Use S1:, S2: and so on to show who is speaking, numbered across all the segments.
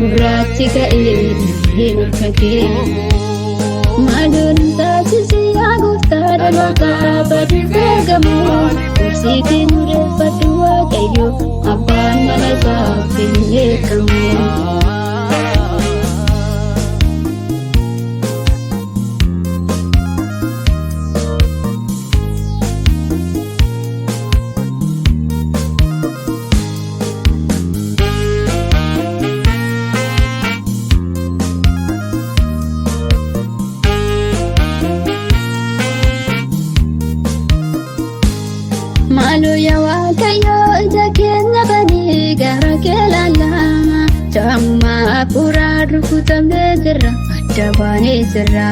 S1: gurraachi ka'ee hin harkatee. Maalun taasisi yaa gooftaa dhalootaa badiif ergamu. Obsiitiin murreeffadhu Waaqayyo abbaan mana isaaf hin beekamu. Maalu yaa Waaqayyo ija keenya banii gara kee laallaa. Jaamuma hafuuraa rukutamnee jirra adda baanee jirra.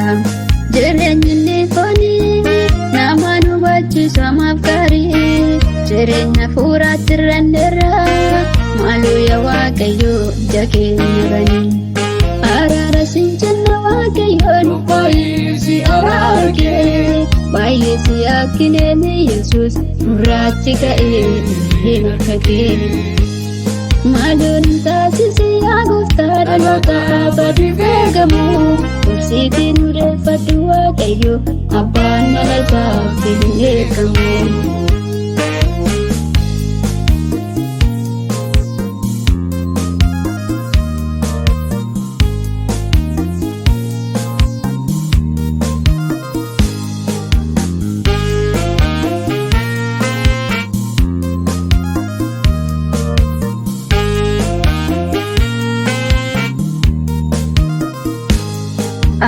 S1: Jireenyi inni foonii nama nu hubachiisu hamaaf gaarii. Jireenya hafuuraatti ranneerra. Maalu yaa Waaqayyo ija keenya banii. Araara siin jenna Waaqayyoon baay'isi araarkee. Baay'isi akkineemi Yesuus gurraachi ka'ee hin harkatee. Maalun taasisi yaa gooftaa dhalootaa badiif ergamu. Obsiitiin murreeffadhu Waaqayyo abbaan mana isaaf hin beekamu.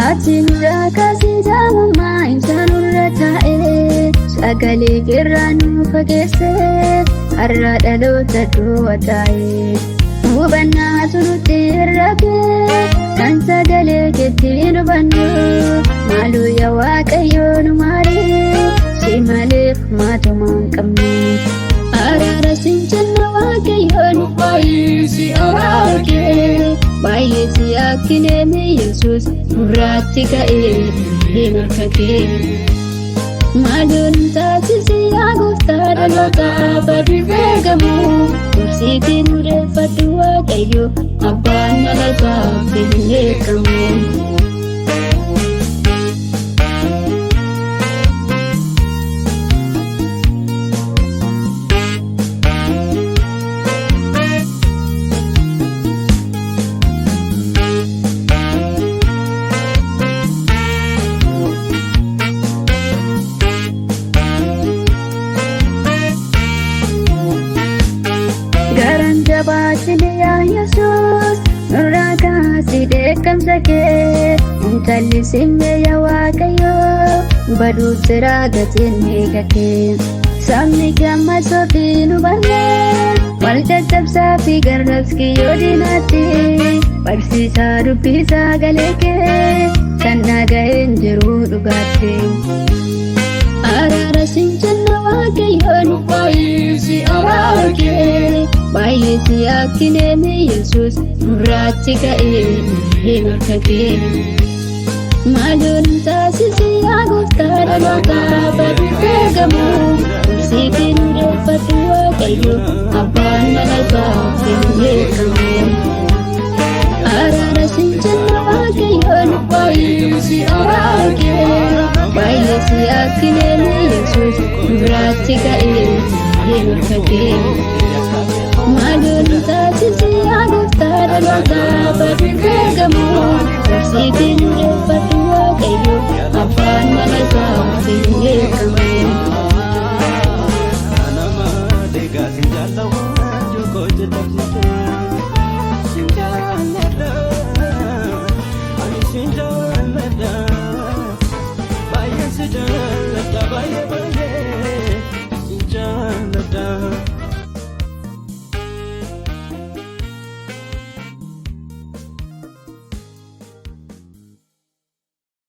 S1: Ati nurraa kaasee jaamummaa ibsaa nurra taa'ee. Sagalee irraa nu fageessee har'a dhaloota du'a taa'ee. Hubannaatu nutti hir'atee kan sagalee keetti nu bannu. Maalu yaa Waaqayyo nu maaree si malee furmaatuma hin qabne. Araara siin jenna Waaqayyoon baay'isi araarkee. Baay'isi akkineemi Yesuus gurraachi ka'ee hin harkatee. Maalun taasisi yaa gooftaa dhalootaa badiif ergamu. Obsiitiin murreeffadhu Waaqayyo abbaan mana isaaf hin beekamu. Jabaatini yaa Yesuus nurraa kaasii dheekkamsa kee. Intalli simbee yaa Waaqayyo baduuf jira gatiin eega kee. Sabni gammadoo fi nu bannee wal caccabsaa fi garrabsi yoo diinaatti. Barsiisaa dubbisaa galee kee kan dhaga'een jiru dhugaatti. Araara siin jenna Waaqayyoon baay'isi araarkee. Baay'isi akkineemi Yesuus gurraachi ka'ee hin harkatee. Maalun taasisi yaa gooftaa dhalootaa badiif ergamu. Obsiitiin murreeffadhu Waaqayyo abbaan mana isaaf hin beekamu. Araara siin jenna Waaqayyoon baay'isi araarkee. Baay'isi akkineemi Yesuus gurraachi ka'ee hin harkatee. Maalun taasisi yaa gooftaa dhalootaa badiif ergamu. Obsiitiin murreeffadhu Waaqayyo abbaan mana isaaf hin beekamu.